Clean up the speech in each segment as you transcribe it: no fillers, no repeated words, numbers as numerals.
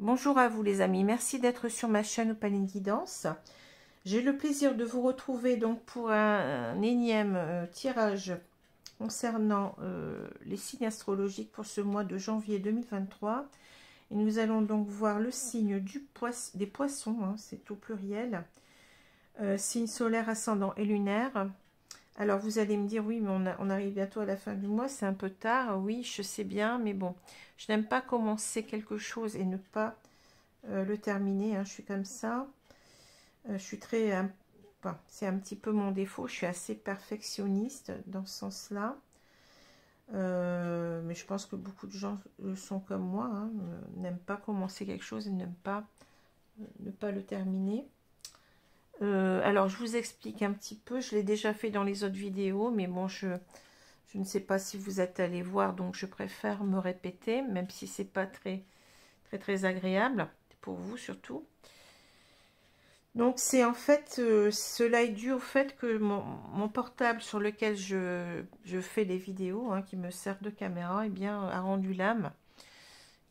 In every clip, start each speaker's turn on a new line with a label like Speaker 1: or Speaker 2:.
Speaker 1: Bonjour à vous les amis, merci d'être sur ma chaîne Opaline Guidance. J'ai le plaisir de vous retrouver donc pour un énième tirage concernant les signes astrologiques pour ce mois de janvier 2023. Et nous allons donc voir le signe des poissons, hein, c'est au pluriel, signe solaire, ascendant et lunaire. Alors vous allez me dire, oui, mais on arrive bientôt à la fin du mois, c'est un peu tard. Oui, je sais bien, mais bon, je n'aime pas commencer quelque chose et ne pas le terminer, hein. Je suis comme ça. Je suis très... Enfin, c'est un petit peu mon défaut, je suis assez perfectionniste dans ce sens-là. Mais je pense que beaucoup de gens sont comme moi, hein, n'aiment pas commencer quelque chose et n'aiment pas ne pas le terminer. Alors, je vous explique un petit peu. Je l'ai déjà fait dans les autres vidéos, mais bon, je ne sais pas si vous êtes allé voir, donc je préfère me répéter, même si c'est pas très agréable, pour vous surtout. Donc, c'est en fait, cela est dû au fait que mon portable sur lequel je fais les vidéos, hein, qui me sert de caméra, eh bien, a rendu l'âme.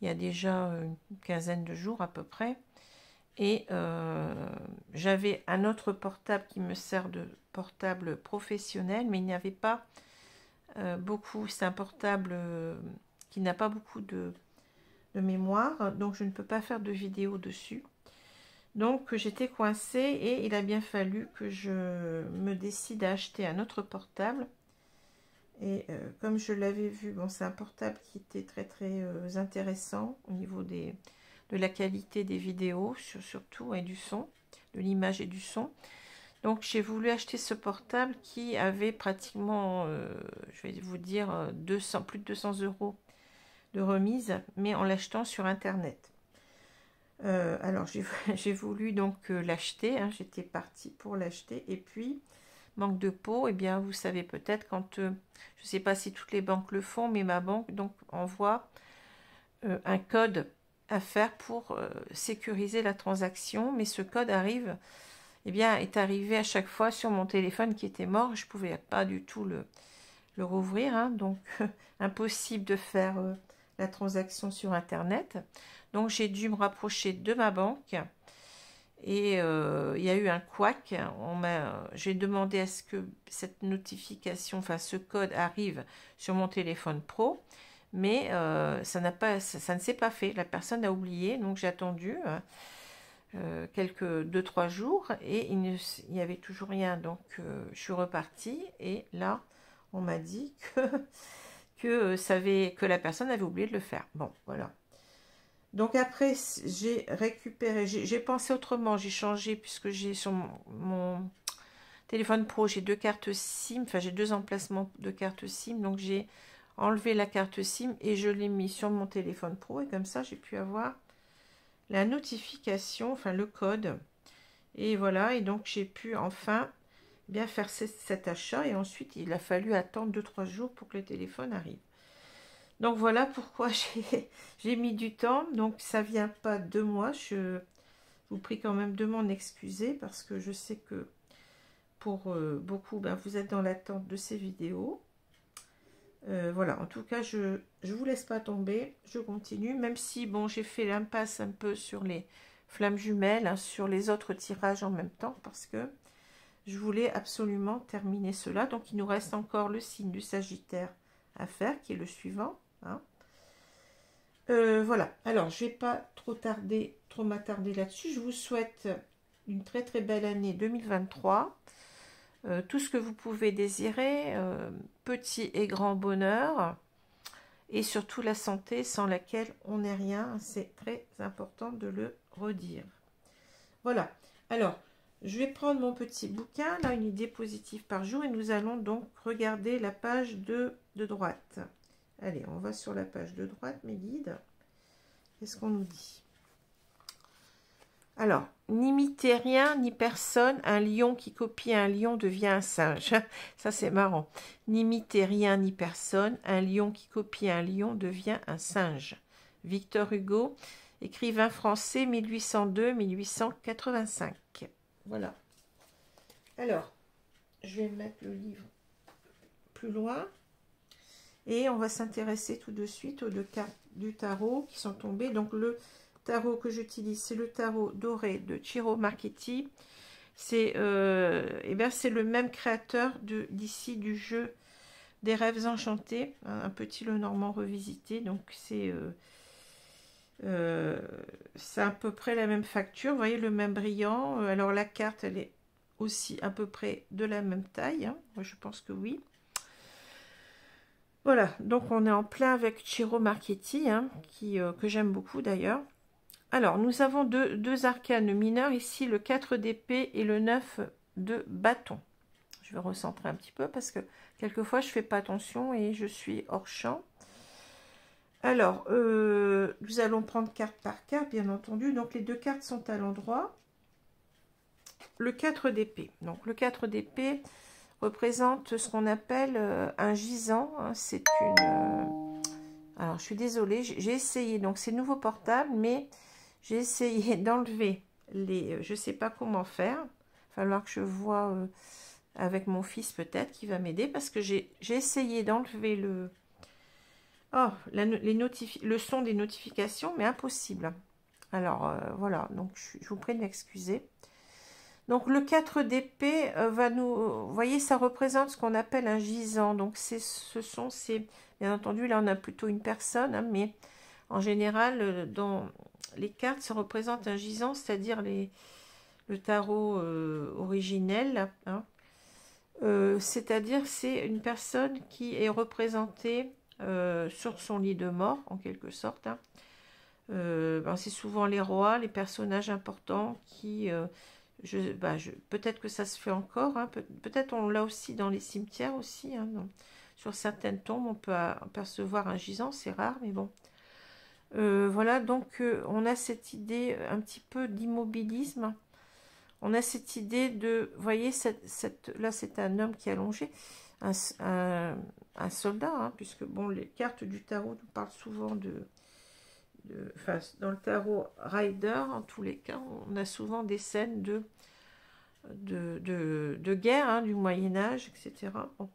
Speaker 1: Il y a déjà une quinzaine de jours à peu près. Et j'avais un autre portable qui me sert de portable professionnel, mais il n'y avait pas beaucoup, c'est un portable qui n'a pas beaucoup de mémoire, donc je ne peux pas faire de vidéo dessus. Donc j'étais coincée et il a bien fallu que je me décide à acheter un autre portable. Et comme je l'avais vu, bon, c'est un portable qui était très intéressant au niveau de la qualité des vidéos, surtout, et du son, de l'image et du son. Donc j'ai voulu acheter ce portable qui avait pratiquement, je vais vous dire, plus de 200 € de remise, mais en l'achetant sur internet. Alors j'ai voulu donc l'acheter, hein, j'étais partie pour l'acheter, et puis manque de peau, et bien vous savez peut-être quand, je ne sais pas si toutes les banques le font, mais ma banque donc envoie un code à faire pour sécuriser la transaction, mais ce code arrive, eh bien est arrivé à chaque fois sur mon téléphone qui était mort, je ne pouvais pas du tout le rouvrir, hein, donc impossible de faire la transaction sur internet. Donc j'ai dû me rapprocher de ma banque et il y a eu un couac. J'ai demandé à ce que cette notification, enfin ce code arrive sur mon téléphone pro, mais ça ne s'est pas fait. La personne a oublié, donc j'ai attendu quelques 2-3 jours et il n'y avait toujours rien. Donc je suis repartie et là on m'a dit que la personne avait oublié de le faire. Bon, voilà. Donc après, j'ai récupéré, j'ai pensé autrement, j'ai changé, puisque j'ai sur mon téléphone pro, j'ai 2 cartes SIM, enfin j'ai 2 emplacements de cartes SIM, donc j'ai enlevé la carte SIM et je l'ai mis sur mon téléphone pro, et comme ça j'ai pu avoir la notification, enfin le code, et voilà, et donc j'ai pu enfin bien faire cet achat, et ensuite il a fallu attendre 2-3 jours pour que le téléphone arrive. Donc voilà pourquoi j'ai mis du temps. Donc ça vient pas de moi. Je vous prie quand même de m'en excuser parce que je sais que pour beaucoup, ben, vous êtes dans l'attente de ces vidéos. Voilà, en tout cas, je vous laisse pas tomber. Je continue, même si bon, j'ai fait l'impasse un peu sur les flammes jumelles, hein, sur les autres tirages en même temps parce que je voulais absolument terminer cela. Donc il nous reste encore le signe du Sagittaire à faire, qui est le suivant. Hein. Voilà, alors je vais pas trop m'attarder là-dessus. Je vous souhaite une très belle année 2023. Tout ce que vous pouvez désirer, petit et grand bonheur, et surtout la santé sans laquelle on n'est rien. C'est très important de le redire. Voilà, alors je vais prendre mon petit bouquin, là, une idée positive par jour, et nous allons donc regarder la page de droite. Allez, on va sur la page de droite, mes guides. Qu'est-ce qu'on nous dit? Alors, n'imitez rien ni personne. Un lion qui copie un lion devient un singe. Ça, c'est marrant. N'imitez rien ni personne. Un lion qui copie un lion devient un singe. Victor Hugo, écrivain français 1802-1885. Voilà. Alors, je vais mettre le livre plus loin. Et on va s'intéresser tout de suite aux 2 cartes du tarot qui sont tombées. Donc le tarot que j'utilise, c'est le tarot doré de Ciro Marchetti. C'est c'est le même créateur d'ici du jeu des rêves enchantés, un petit Lenormand revisité. Donc c'est à peu près la même facture, vous voyez, le même brillant. Alors la carte, elle est aussi à peu près de la même taille, hein. Moi je pense que oui. Voilà, donc on est en plein avec Ciro Marchetti, hein, que j'aime beaucoup d'ailleurs. Alors, nous avons deux arcanes mineurs ici, le 4 d'épée et le 9 de bâton. Je vais recentrer un petit peu parce que quelquefois je ne fais pas attention et je suis hors champ. Alors, nous allons prendre carte par carte, bien entendu. Donc, les deux cartes sont à l'endroit. Le 4 d'épée. Donc, le 4 d'épée représente ce qu'on appelle un gisant, hein. C'est une... alors, je suis désolée, j'ai essayé. Donc, c'est nouveau portable, mais j'ai essayé d'enlever les... je ne sais pas comment faire. Il va falloir que je vois avec mon fils peut-être qui va m'aider parce que j'ai essayé d'enlever le... oh, le son des notifications, mais impossible. Alors, voilà, donc je vous prie de m'excuser. Donc, le 4 d'épée va nous... vous voyez, ça représente ce qu'on appelle un gisant. Donc, ce sont ces... bien entendu, là, on a plutôt une personne, hein, mais en général, dans les cartes, ça représente un gisant, c'est-à-dire le tarot originel, hein. C'est-à-dire c'est une personne qui est représentée sur son lit de mort, en quelque sorte, hein. C'est souvent les rois, les personnages importants qui... peut-être que ça se fait encore, hein, peut-être on l'a aussi dans les cimetières aussi, hein, sur certaines tombes, on peut apercevoir un gisant, c'est rare, mais bon. Voilà, donc on a cette idée un petit peu d'immobilisme. On a cette idée de, vous voyez, là c'est un homme qui est allongé, un soldat, hein, puisque bon, les cartes du tarot nous parlent souvent enfin, dans le tarot Rider, en tous les cas, on a souvent des scènes de guerre, hein, du Moyen-Âge, etc. Bon.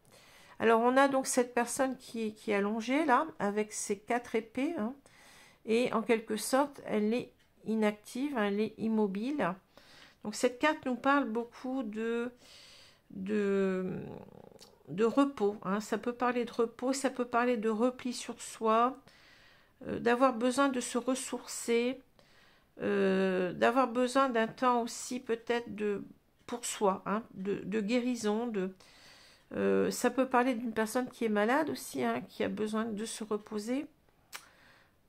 Speaker 1: Alors on a donc cette personne qui est allongée là, avec ses 4 épées, hein, et en quelque sorte, elle est inactive, elle est immobile. Donc cette carte nous parle beaucoup de repos, hein. Ça peut parler de repos, ça peut parler de repli sur soi, d'avoir besoin de se ressourcer, d'avoir besoin d'un temps aussi peut-être pour soi, hein, de guérison. Ça peut parler d'une personne qui est malade aussi, hein, qui a besoin de se reposer.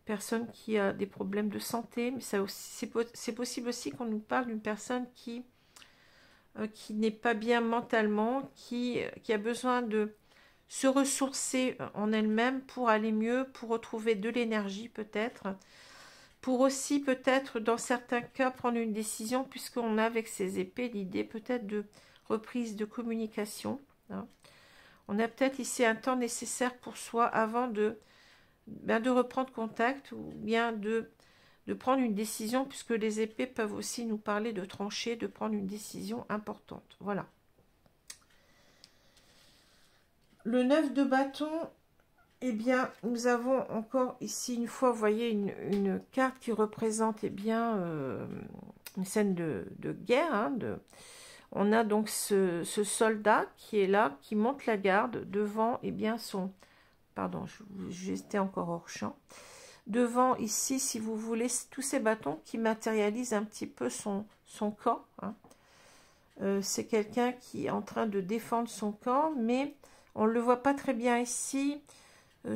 Speaker 1: Personne qui a des problèmes de santé, mais c'est possible aussi qu'on nous parle d'une personne qui n'est pas bien mentalement, qui a besoin de se ressourcer en elle-même pour aller mieux, pour retrouver de l'énergie peut-être, pour aussi peut-être dans certains cas prendre une décision, puisqu'on a avec ces épées l'idée peut-être de reprise de communication, hein. On a peut-être ici un temps nécessaire pour soi avant de reprendre contact, ou bien de prendre une décision, puisque les épées peuvent aussi nous parler de trancher, de prendre une décision importante. Voilà. Le 9 de bâton, eh bien, nous avons encore ici une fois, vous voyez, une carte qui représente, eh bien, une scène de guerre, hein, on a donc ce soldat qui est là, qui monte la garde devant, eh bien, pardon, j'étais encore hors champ. Devant, ici, si vous voulez, tous ces bâtons qui matérialisent un petit peu son camp, hein. C'est quelqu'un qui est en train de défendre son camp, mais on ne le voit pas très bien ici.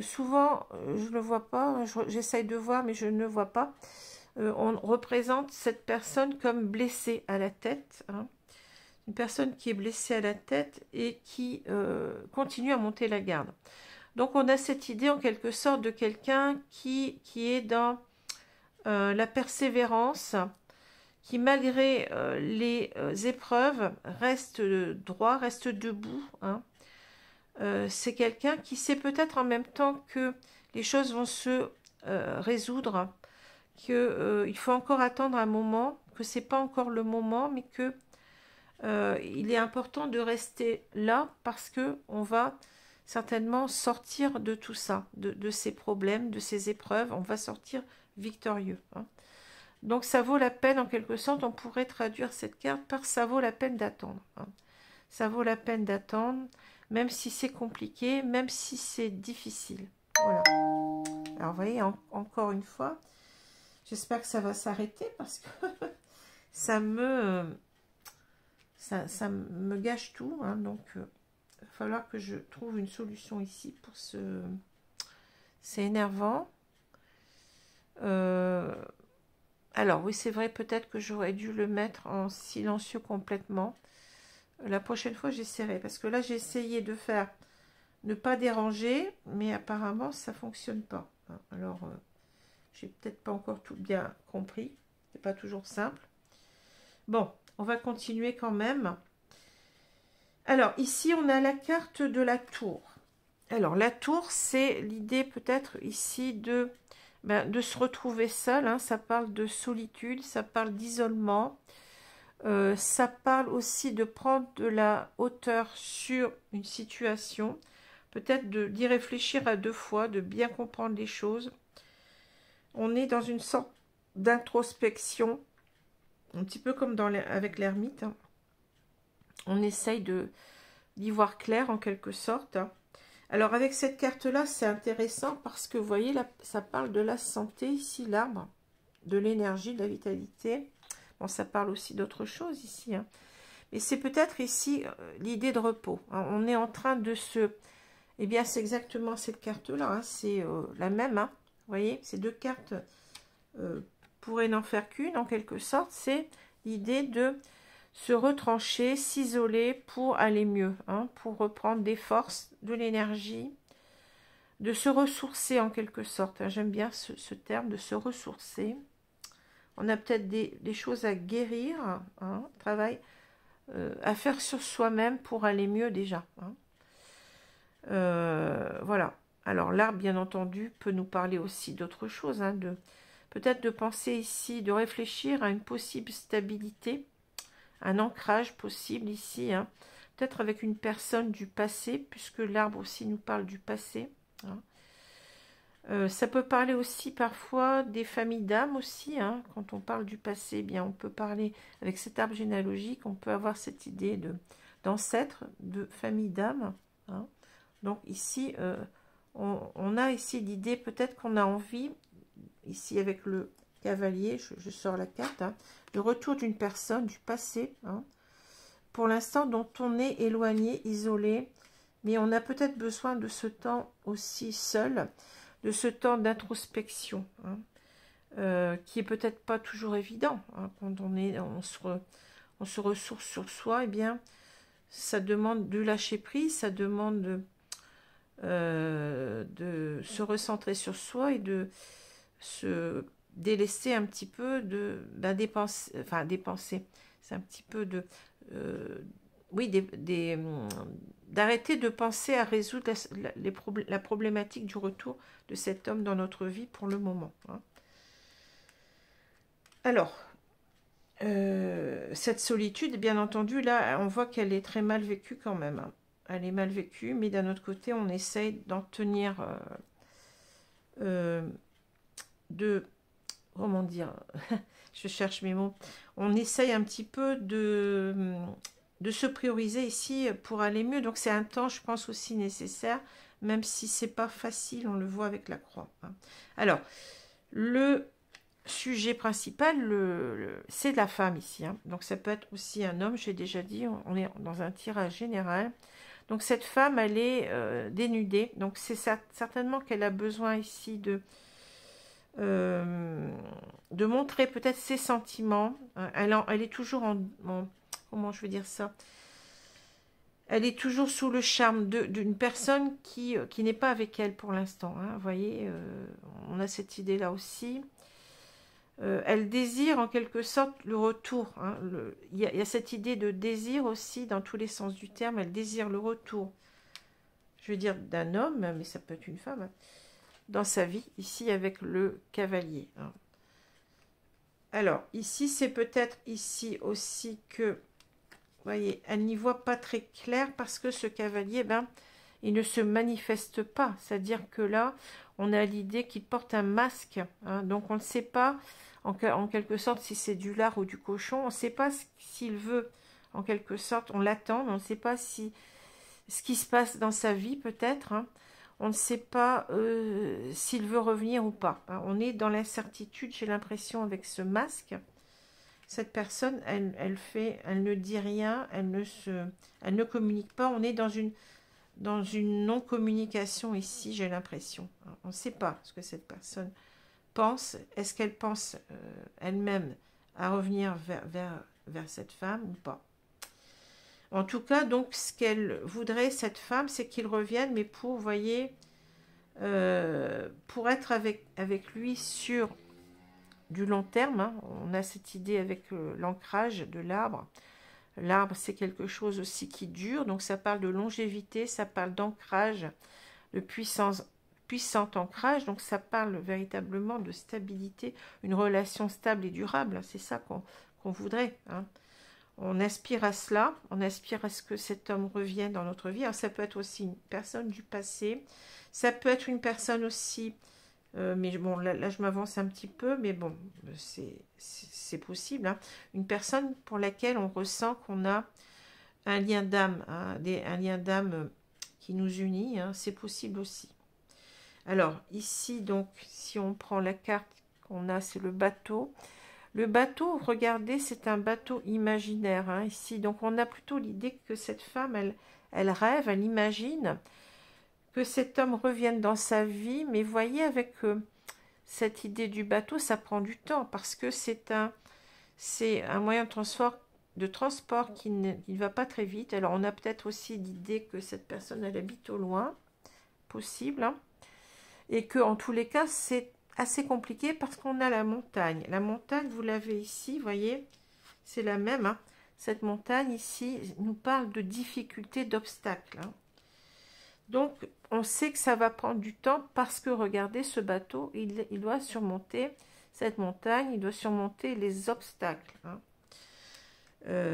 Speaker 1: Souvent, je ne le vois pas, j'essaye de voir, mais je ne le vois pas. On représente cette personne comme blessée à la tête, hein. Une personne qui est blessée à la tête et qui continue à monter la garde. Donc, on a cette idée, en quelque sorte, de quelqu'un qui est dans la persévérance, qui, malgré les épreuves, reste droit, reste debout, hein. C'est quelqu'un qui sait peut-être en même temps que les choses vont se résoudre, qu'il faut encore attendre un moment, que ce n'est pas encore le moment, mais que il est important de rester là parce qu'on va certainement sortir de tout ça, de ces problèmes, de ces épreuves. On va sortir victorieux, hein. Donc ça vaut la peine, en quelque sorte, on pourrait traduire cette carte par ça vaut la peine d'attendre. Hein. Ça vaut la peine d'attendre, même si c'est compliqué, même si c'est difficile. Voilà. Alors vous voyez, encore une fois, j'espère que ça va s'arrêter parce que ça me gâche tout. Hein, donc il va falloir que je trouve une solution ici pour ce... C'est énervant. Alors oui, c'est vrai, peut-être que j'aurais dû le mettre en silencieux complètement. La prochaine fois, j'essaierai. Parce que là, j'ai essayé de faire ne pas déranger, mais apparemment, ça ne fonctionne pas. Alors, j'ai peut-être pas encore tout bien compris. C'est pas toujours simple. Bon, on va continuer quand même. Alors, ici, on a la carte de la tour. Alors, la tour, c'est l'idée peut-être ici de se retrouver seul. Hein. Ça parle de solitude, ça parle d'isolement. Ça parle aussi de prendre de la hauteur sur une situation. Peut-être d'y réfléchir à deux fois, de bien comprendre les choses. On est dans une sorte d'introspection, un petit peu comme avec l'ermite. Hein. On essaye d'y voir clair en quelque sorte. Hein. Alors avec cette carte-là, c'est intéressant parce que vous voyez, là, ça parle de la santé ici, l'arbre, de l'énergie, de la vitalité. Bon, ça parle aussi d'autres choses ici. Hein. Mais c'est peut-être ici l'idée de repos. Hein. On est en train de se... Eh bien, c'est exactement cette carte-là. Hein. C'est la même. Hein. Vous voyez, ces deux cartes pourraient n'en faire qu'une, en quelque sorte. C'est l'idée de se retrancher, s'isoler pour aller mieux. Hein, pour reprendre des forces, de l'énergie, de se ressourcer, en quelque sorte. Hein. J'aime bien ce terme, de se ressourcer. On a peut-être des choses à guérir, hein, travail à faire sur soi-même pour aller mieux déjà. Hein. Voilà. Alors l'arbre, bien entendu, peut nous parler aussi d'autres choses. Hein, peut-être de penser ici, de réfléchir à une possible stabilité, un ancrage possible ici. Hein, peut-être avec une personne du passé, puisque l'arbre aussi nous parle du passé. Hein. Ça peut parler aussi parfois des familles d'âmes aussi. Hein. Quand on parle du passé, eh bien on peut parler avec cet arbre généalogique, on peut avoir cette idée d'ancêtres, de famille d'âmes. Hein. Donc ici, on a ici l'idée, peut-être qu'on a envie, ici avec le cavalier, je sors la carte, hein, le retour d'une personne du passé, hein, pour l'instant dont on est éloigné, isolé, mais on a peut-être besoin de ce temps aussi seul, de ce temps d'introspection, hein, qui est peut-être pas toujours évident. Hein, quand on se ressource sur soi, eh bien, ça demande de lâcher prise, ça demande de se recentrer sur soi et de se délaisser un petit peu dépenser, c'est un petit peu oui, d'arrêter de penser à résoudre la problématique du retour de cet homme dans notre vie pour le moment. Hein. Alors, cette solitude, bien entendu, là, on voit qu'elle est très mal vécue quand même. Hein. Elle est mal vécue, mais d'un autre côté, on essaye d'en tenir... comment dire, je cherche mes mots, on essaye un petit peu de se prioriser ici pour aller mieux, donc c'est un temps, je pense, aussi nécessaire, même si c'est pas facile, on le voit avec la croix. Hein. Alors, le sujet principal, c'est la femme ici, hein. Donc ça peut être aussi un homme, j'ai déjà dit, on est dans un tirage général. Donc cette femme, elle est dénudée, donc c'est certainement qu'elle a besoin ici de montrer peut-être ses sentiments. Elle est toujours comment je veux dire ça, elle est toujours sous le charme d'une personne qui n'est pas avec elle pour l'instant. Hein. Vous voyez, on a cette idée-là aussi. Elle désire en quelque sorte le retour. Hein. Il y a cette idée de désir aussi dans tous les sens du terme. Elle désire le retour, je veux dire, d'un homme, mais ça peut être une femme, hein, dans sa vie, ici avec le cavalier. Hein. Alors, ici, c'est peut-être ici aussi que, vous voyez, elle n'y voit pas très clair parce que ce cavalier, il ne se manifeste pas. C'est-à-dire que là, on a l'idée qu'il porte un masque, hein, donc on ne sait pas, en quelque sorte, si c'est du lard ou du cochon, on ne sait pas s'il veut, en quelque sorte, on l'attend, mais on ne sait pas si ce qui se passe dans sa vie, peut-être, hein. On ne sait pas s'il veut revenir ou pas, hein. On est dans l'incertitude, j'ai l'impression, avec ce masque. Cette personne, elle ne dit rien, elle ne communique pas. On est dans une non-communication ici, j'ai l'impression. On ne sait pas ce que cette personne pense. Est-ce qu'elle pense elle-même à revenir vers cette femme ou pas? En tout cas, donc, ce qu'elle voudrait, cette femme, c'est qu'il revienne, mais pour, vous voyez, pour être avec lui sur du long terme, hein. On a cette idée avec l'ancrage de l'arbre. L'arbre, c'est quelque chose aussi qui dure, donc ça parle de longévité, ça parle d'ancrage, de puissant ancrage, donc ça parle véritablement de stabilité, une relation stable et durable, c'est ça qu'on voudrait, hein. On aspire à cela, on aspire à ce que cet homme revienne dans notre vie. Alors, ça peut être aussi une personne du passé, ça peut être une personne aussi, mais bon, là je m'avance un petit peu, mais bon, c'est possible, hein. Une personne pour laquelle on ressent qu'on a un lien d'âme, hein, un lien d'âme qui nous unit, hein, c'est possible aussi. Alors, ici, donc, si on prend la carte qu'on a, c'est le bateau. Le bateau, regardez, c'est un bateau imaginaire, hein, ici. Donc, on a plutôt l'idée que cette femme, elle rêve, elle imagine que cet homme revienne dans sa vie. Mais voyez, avec cette idée du bateau, ça prend du temps parce que c'est un moyen de transport qui ne va pas très vite. Alors, on a peut-être aussi l'idée que cette personne, elle habite au loin, possible, hein, et que en tous les cas, c'est assez compliqué parce qu'on a la montagne. La montagne, vous l'avez ici, voyez, c'est la même, hein. Cette montagne ici nous parle de difficultés, d'obstacles, hein. Donc, on sait que ça va prendre du temps parce que, regardez, ce bateau, il doit surmonter cette montagne, il doit surmonter les obstacles, hein.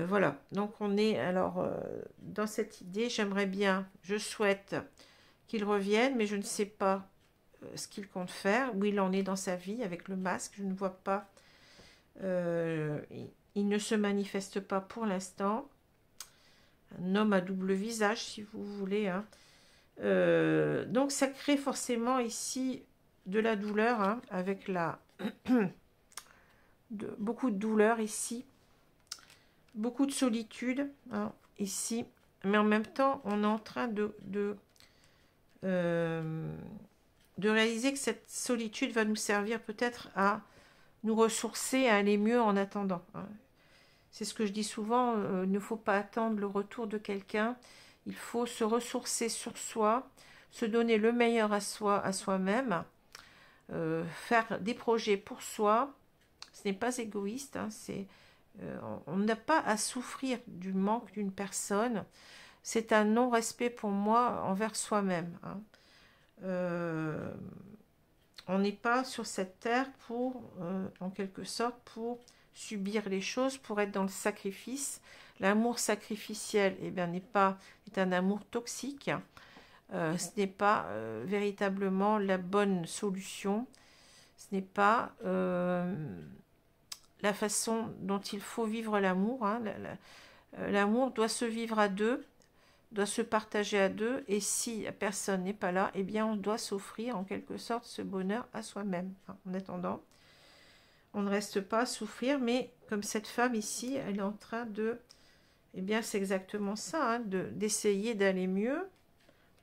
Speaker 1: Voilà, donc on est alors dans cette idée, j'aimerais bien, je souhaite qu'il revienne, mais je ne sais pas ce qu'il compte faire, où il en est dans sa vie avec le masque, je ne vois pas, il ne se manifeste pas pour l'instant, un homme à double visage si vous voulez, hein. Donc ça crée forcément ici de la douleur, hein, avec beaucoup de douleur ici, beaucoup de solitude, hein, ici, mais en même temps on est en train de réaliser que cette solitude va nous servir peut-être à nous ressourcer, à aller mieux en attendant, hein. C'est ce que je dis souvent, il ne faut pas attendre le retour de quelqu'un, il faut se ressourcer sur soi, se donner le meilleur à soi-même, faire des projets pour soi. Ce n'est pas égoïste, hein, on n'a pas à souffrir du manque d'une personne, c'est un non-respect pour moi envers soi-même, hein. On n'est pas sur cette terre pour, en quelque sorte, pour subir les choses, pour être dans le sacrifice. L'amour sacrificiel, eh bien, est un amour toxique. Ce n'est pas véritablement la bonne solution. Ce n'est pas la façon dont il faut vivre l'amour, hein. L'amour doit se vivre à deux, doit se partager à deux, et si personne n'est pas là, eh bien on doit s'offrir en quelque sorte ce bonheur à soi-même. En attendant, on ne reste pas à souffrir, mais comme cette femme ici, elle est en train de, eh bien c'est exactement ça, hein, d'essayer d'aller mieux,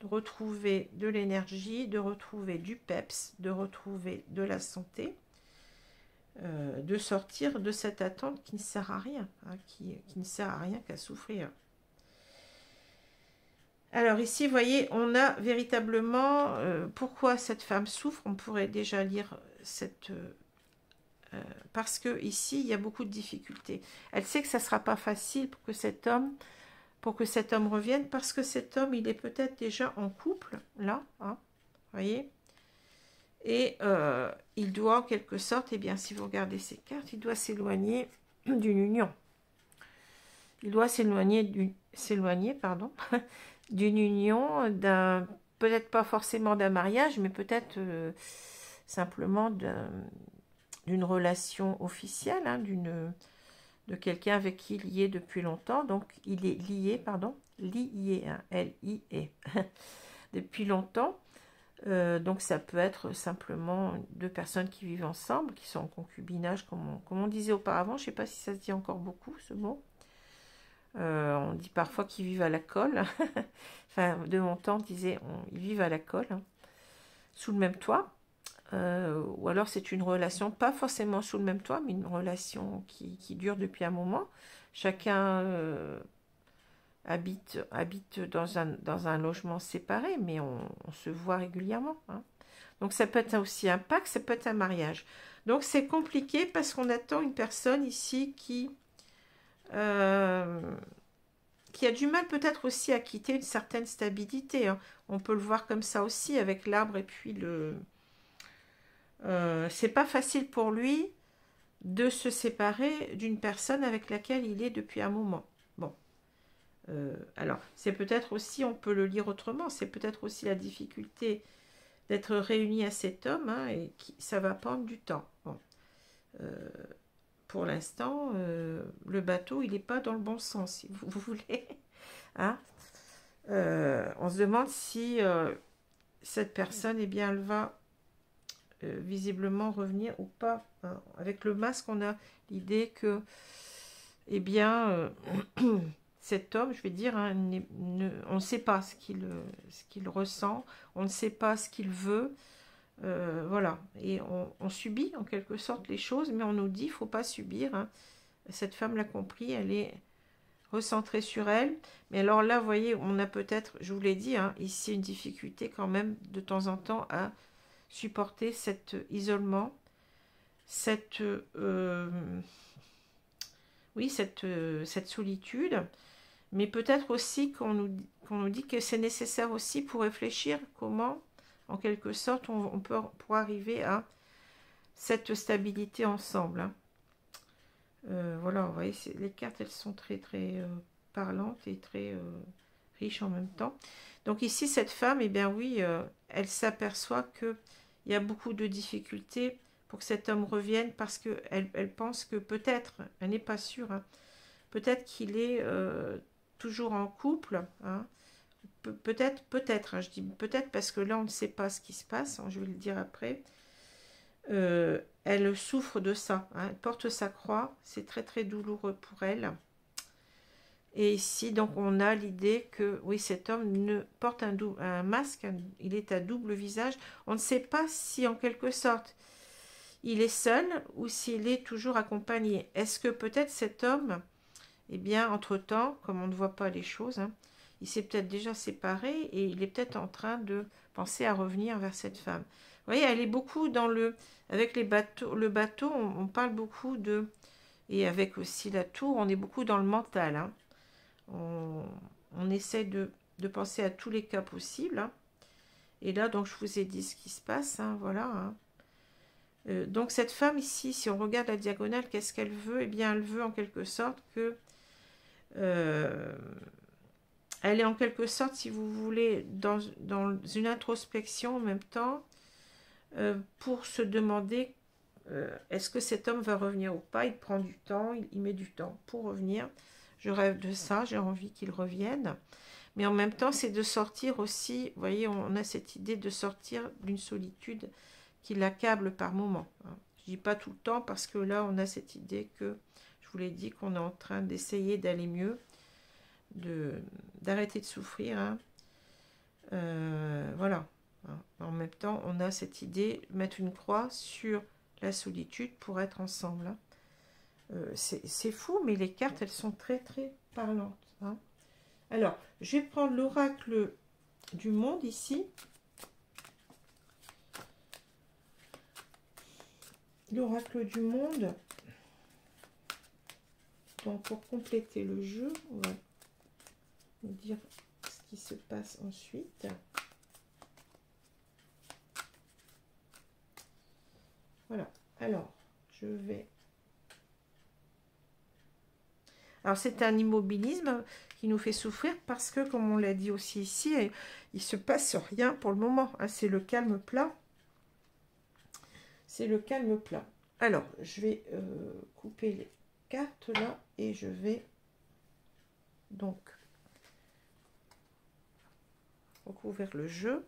Speaker 1: de retrouver de l'énergie, de retrouver du peps, de retrouver de la santé, de sortir de cette attente qui ne sert à rien, hein, qui ne sert à rien qu'à souffrir. Alors ici, vous voyez, on a véritablement pourquoi cette femme souffre. On pourrait déjà lire parce que ici, il y a beaucoup de difficultés. Elle sait que ça ne sera pas facile pour que cet homme revienne, parce que cet homme, il est peut-être déjà en couple, là, hein, vous voyez. Et il doit, en quelque sorte, eh bien, si vous regardez ces cartes, il doit s'éloigner d'une union. Il doit s'éloigner, pardon, d'une union, peut-être pas forcément d'un mariage, mais peut-être simplement d'une relation officielle, hein, de quelqu'un avec qui il y est depuis longtemps. Donc, il est lié, pardon, lié, hein, L-I-E, depuis longtemps. Donc, ça peut être simplement deux personnes qui vivent ensemble, qui sont en concubinage, comme on disait auparavant. Je ne sais pas si ça se dit encore beaucoup, ce mot. On dit parfois qu'ils vivent à la colle. Enfin, de mon temps, on disait ils vivent à la colle, hein, sous le même toit. Ou alors c'est une relation, pas forcément sous le même toit, mais une relation qui dure depuis un moment. Chacun habite dans un logement séparé, mais on se voit régulièrement, hein. Donc ça peut être aussi un pacte, ça peut être un mariage. Donc c'est compliqué parce qu'on attend une personne ici qui a du mal peut-être aussi à quitter une certaine stabilité, hein. On peut le voir comme ça aussi avec l'arbre et puis le... c'est pas facile pour lui de se séparer d'une personne avec laquelle il est depuis un moment. Bon. Alors, c'est peut-être aussi, on peut le lire autrement, c'est peut-être aussi la difficulté d'être réuni à cet homme, hein, et ça va prendre du temps. Bon. Pour l'instant, le bateau, il n'est pas dans le bon sens, si vous voulez. Hein, on se demande si cette personne, eh bien, elle va visiblement revenir ou pas, hein. Avec le masque, on a l'idée que, eh bien, cet homme, je vais dire, hein, on ne sait pas ce qu'il ressent, on ne sait pas ce qu'il veut, voilà. Et on subit en quelque sorte les choses, mais on nous dit, il ne faut pas subir, hein. Cette femme l'a compris, elle est recentrée sur elle. Mais alors là, vous voyez, on a peut-être, je vous l'ai dit, hein, ici une difficulté quand même de temps en temps à supporter cet isolement, cette solitude, mais peut-être aussi qu'on nous dit que c'est nécessaire aussi pour réfléchir comment, en quelque sorte, on peut pour arriver à cette stabilité ensemble, hein. Voilà, vous voyez, les cartes, elles sont très très parlantes et très riches en même temps. Donc ici, cette femme, eh bien oui, elle s'aperçoit qu'il y a beaucoup de difficultés pour que cet homme revienne parce qu'elle pense que peut-être, elle n'est pas sûre, hein, peut-être qu'il est toujours en couple, hein. Peut-être, hein, je dis peut-être parce que là, on ne sait pas ce qui se passe, hein, je vais le dire après. Elle souffre de ça, hein, elle porte sa croix, c'est très très douloureux pour elle. Et ici, donc, on a l'idée que, oui, cet homme porte un masque, il est à double visage. On ne sait pas si, en quelque sorte, il est seul ou s'il est toujours accompagné. Est-ce que peut-être cet homme, eh bien, entre-temps, comme on ne voit pas les choses, hein, il s'est peut-être déjà séparé et il est peut-être en train de penser à revenir vers cette femme. Vous voyez, elle est beaucoup dans avec le bateau, on parle beaucoup et avec aussi la tour, on est beaucoup dans le mental, hein. On essaie de penser à tous les cas possibles, hein. Et là, donc, je vous ai dit ce qui se passe, hein, voilà, hein. Donc, cette femme ici, si on regarde la diagonale, qu'est-ce qu'elle veut? Eh bien, elle veut en quelque sorte que... elle est en quelque sorte, si vous voulez, dans une introspection en même temps, pour se demander est-ce que cet homme va revenir ou pas. Il prend du temps, il met du temps pour revenir. Je rêve de ça, j'ai envie qu'il revienne. Mais en même temps, c'est de sortir aussi, vous voyez, on a cette idée de sortir d'une solitude qui l'accable par moments, hein. Je ne dis pas tout le temps parce que là, on a cette idée que, je vous l'ai dit, qu'on est en train d'essayer d'aller mieux, d'arrêter de souffrir, hein. Voilà. En même temps, on a cette idée de mettre une croix sur la solitude pour être ensemble, hein. C'est fou, mais les cartes, elles sont très, très parlantes, hein. Alors, je vais prendre l'oracle du monde ici. L'oracle du monde. Donc, pour compléter le jeu, on va dire ce qui se passe ensuite. Voilà. Alors, je vais... Alors, c'est un immobilisme qui nous fait souffrir parce que, comme on l'a dit aussi ici, il ne se passe rien pour le moment. Hein, c'est le calme plat. C'est le calme plat. Alors, je vais couper les cartes là et je vais donc recouvrir le jeu.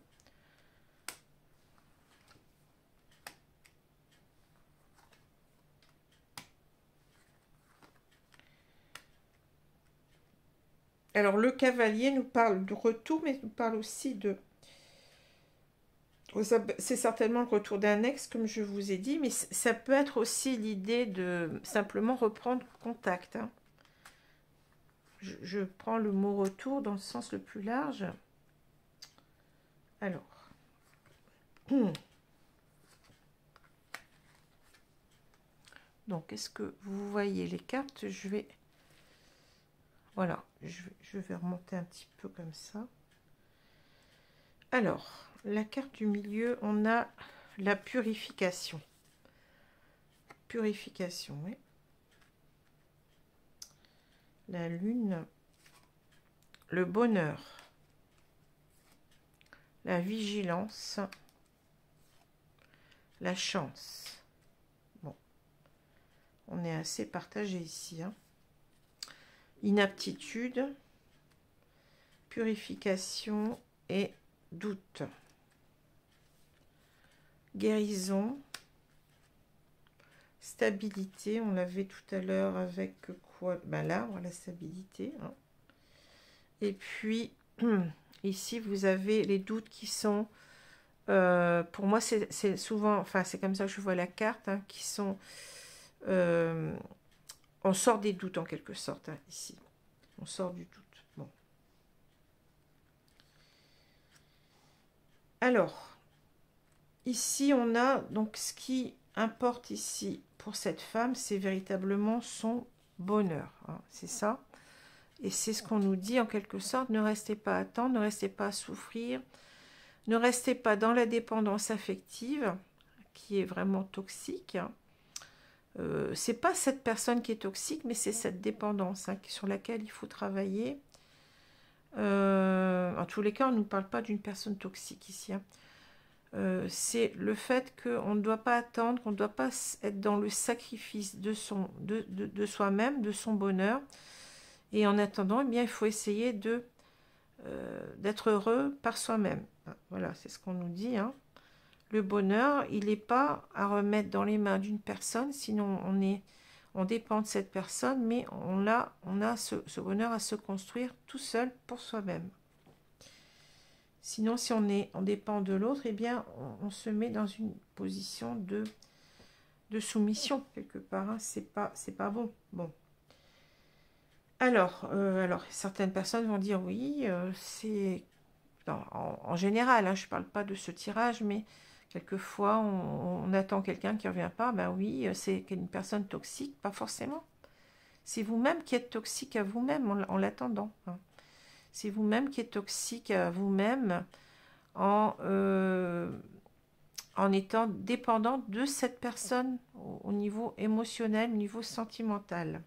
Speaker 1: Alors, le cavalier nous parle de retour, mais nous parle aussi de... C'est certainement le retour d'un ex, comme je vous ai dit, mais ça peut être aussi l'idée de simplement reprendre contact. Hein. Je prends le mot retour dans le sens le plus large. Alors. Donc, est-ce que vous voyez les cartes? Je vais... Voilà, je vais remonter un petit peu comme ça. Alors, la carte du milieu, on a la purification. Purification, oui. La lune, le bonheur, la vigilance, la chance. Bon, on est assez partagé ici. Hein. Inaptitude, purification et doute. Guérison, stabilité, on l'avait tout à l'heure avec quoi? Ben l'arbre, la stabilité. Hein. Et puis, ici, vous avez les doutes qui sont, pour moi, c'est souvent, enfin, c'est comme ça que je vois la carte, hein, qui sont, on sort des doutes en quelque sorte, hein, ici. On sort du doute. Bon. Alors, ici, on a, donc, ce qui importe ici pour cette femme, c'est véritablement son bonheur. Hein, c'est ça. Et c'est ce qu'on nous dit en quelque sorte, ne restez pas à attendre, ne restez pas à souffrir, ne restez pas dans la dépendance affective, qui est vraiment toxique. C'est pas cette personne qui est toxique, mais c'est cette dépendance hein, sur laquelle il faut travailler. En tous les cas, on ne nous parle pas d'une personne toxique ici. Hein. C'est le fait qu'on ne doit pas attendre, qu'on ne doit pas être dans le sacrifice de soi-même, de son bonheur. Et en attendant, eh bien, il faut essayer d'être heureux par soi-même. Voilà, c'est ce qu'on nous dit. Hein. Le bonheur, il n'est pas à remettre dans les mains d'une personne, sinon on dépend de cette personne, mais on a ce bonheur à se construire tout seul pour soi-même. Sinon, si on dépend de l'autre, eh bien, on se met dans une position de soumission, quelque part. Hein. C'est pas bon. Bon. Alors, certaines personnes vont dire, oui, c'est... En général, hein, je ne parle pas de ce tirage, mais quelquefois, on attend quelqu'un qui ne revient pas. Ben oui, c'est une personne toxique, pas forcément. C'est vous-même qui êtes toxique à vous-même en l'attendant. Hein. C'est vous-même qui êtes toxique à vous-même en étant dépendant de cette personne au niveau émotionnel, au niveau sentimental.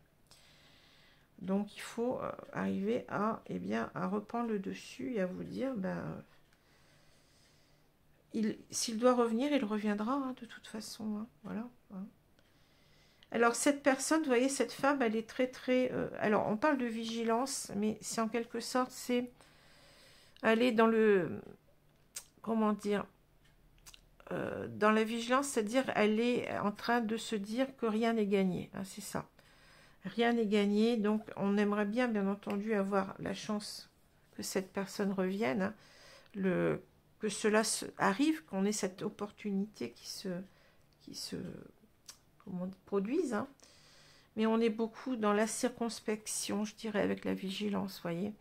Speaker 1: Donc, il faut arriver à, à reprendre le dessus et à vous dire, s'il doit revenir, il reviendra hein, de toute façon. Hein, voilà. Hein. Alors, cette personne, vous voyez, cette femme, elle est très, très... alors, on parle de vigilance, mais c'est en quelque sorte, c'est... Elle est dans le... Comment dire dans la vigilance, c'est-à-dire, elle est en train de se dire que rien n'est gagné. Hein, c'est ça. Rien n'est gagné, donc on aimerait bien entendu avoir la chance que cette personne revienne, hein, que cela arrive, qu'on ait cette opportunité qui se produise, hein. Mais on est beaucoup dans la circonspection, je dirais, avec la vigilance, voyez.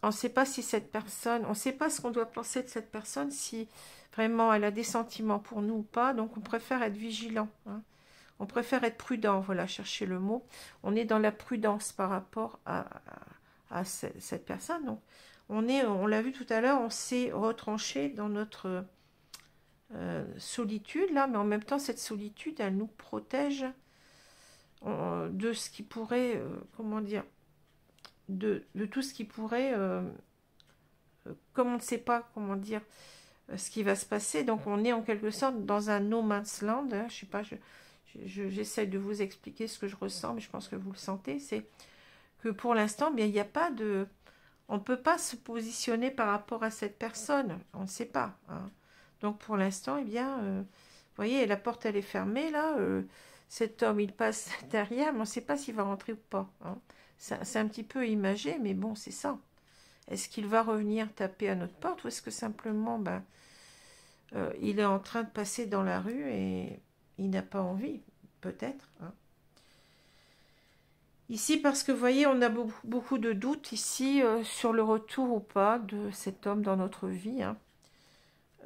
Speaker 1: On ne sait pas si cette personne, on ne sait pas ce qu'on doit penser de cette personne, si vraiment elle a des sentiments pour nous ou pas, donc on préfère être vigilant, hein. On préfère être prudent, voilà, chercher le mot. On est dans la prudence par rapport à cette personne. Donc, on l'a vu tout à l'heure, on s'est retranché dans notre solitude, là, mais en même temps, cette solitude, elle nous protège de ce qui pourrait, comment dire, de tout ce qui pourrait, comme on ne sait pas, comment dire, ce qui va se passer. Donc on est en quelque sorte dans un no man's land, hein. Je sais pas, j'essaie de vous expliquer ce que je ressens, mais je pense que vous le sentez. C'est que pour l'instant, bien, il n'y a pas de... On ne peut pas se positionner par rapport à cette personne. On ne sait pas, hein. Donc pour l'instant, eh bien, vous voyez, la porte, elle est fermée, là. Cet homme, il passe derrière, mais on ne sait pas s'il va rentrer ou pas, hein. C'est un petit peu imagé, mais bon, c'est ça. Est-ce qu'il va revenir taper à notre porte ou est-ce que simplement, ben, il est en train de passer dans la rue et il n'a pas envie, peut-être, hein. Ici, parce que vous voyez, on a beaucoup de doutes ici sur le retour ou pas de cet homme dans notre vie, hein.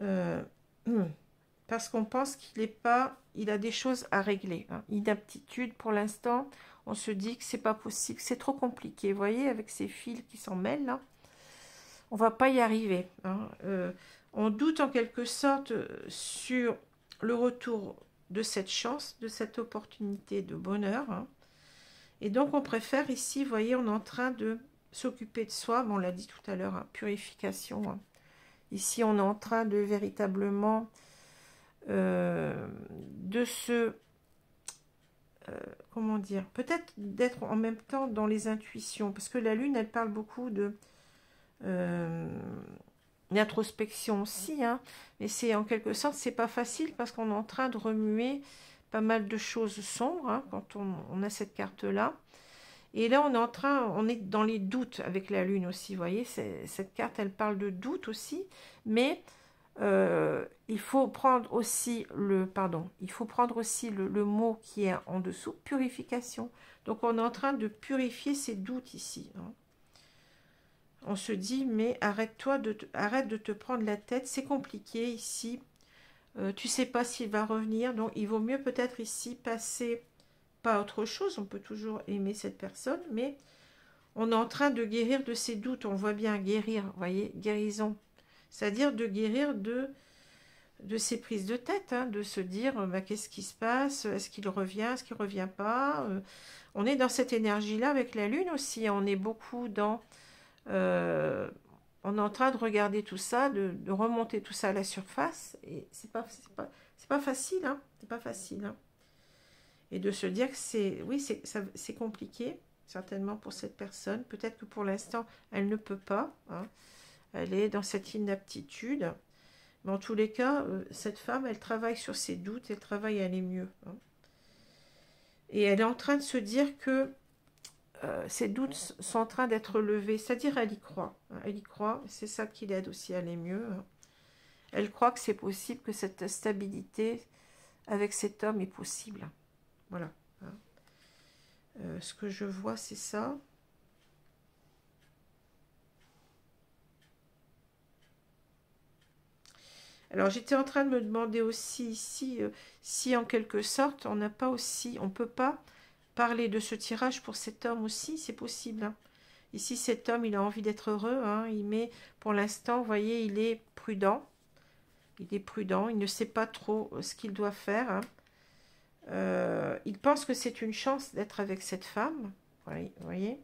Speaker 1: Euh, parce qu'on pense qu'il n'est pas, il a des choses à régler, hein. Inaptitude pour l'instant, on se dit que c'est pas possible, c'est trop compliqué. Vous voyez, avec ces fils qui s'en mêlent là, on va pas y arriver, hein. On doute en quelque sorte sur le retour de cette chance, de cette opportunité de bonheur, hein. Et donc on préfère ici, vous voyez, on est en train de s'occuper de soi, bon, on l'a dit tout à l'heure, hein, purification, hein. Ici on est en train de véritablement de se, comment dire, peut-être d'être en même temps dans les intuitions, parce que la lune, elle parle beaucoup de l'introspection aussi, hein, mais c'est en quelque sorte, c'est pas facile, parce qu'on est en train de remuer pas mal de choses sombres, hein, quand on a cette carte-là. Et là, on est dans les doutes avec la lune aussi, vous voyez, cette carte, elle parle de doute aussi, mais il faut prendre aussi le mot qui est en dessous, purification. Donc on est en train de purifier ces doutes ici, hein. On se dit, mais arrête de te prendre la tête, c'est compliqué ici. Tu sais pas s'il va revenir, donc il vaut mieux peut-être ici passer pas à autre chose. On peut toujours aimer cette personne, mais on est en train de guérir de ses doutes. On voit bien guérir, vous voyez, guérison. C'est-à-dire de guérir de ces prises de tête, hein, de se dire bah, qu'est-ce qui se passe, est-ce qu'il revient, est-ce qu'il ne revient pas. On est dans cette énergie-là avec la lune aussi, on est beaucoup dans... on est en train de regarder tout ça, de remonter tout ça à la surface, et c'est pas facile, hein, c'est pas facile, hein. Et de se dire que c'est compliqué, certainement pour cette personne, peut-être que pour l'instant, elle ne peut pas, hein. Elle est dans cette inaptitude. Mais en tous les cas, cette femme, elle travaille sur ses doutes, elle travaille à aller mieux, hein. Et elle est en train de se dire que ses doutes sont en train d'être levés, c'est-à-dire elle y croit, hein, elle y croit, c'est ça qui l'aide aussi à aller mieux, hein. Elle croit que c'est possible, que cette stabilité avec cet homme est possible. Voilà, hein. Ce que je vois, c'est ça. Alors j'étais en train de me demander aussi ici si en quelque sorte on n'a pas aussi, on peut pas parler de ce tirage pour cet homme aussi, c'est possible, hein. Ici cet homme il a envie d'être heureux, hein, pour l'instant, vous voyez, il est prudent, il ne sait pas trop ce qu'il doit faire, hein. Il pense que c'est une chance d'être avec cette femme, vous voyez,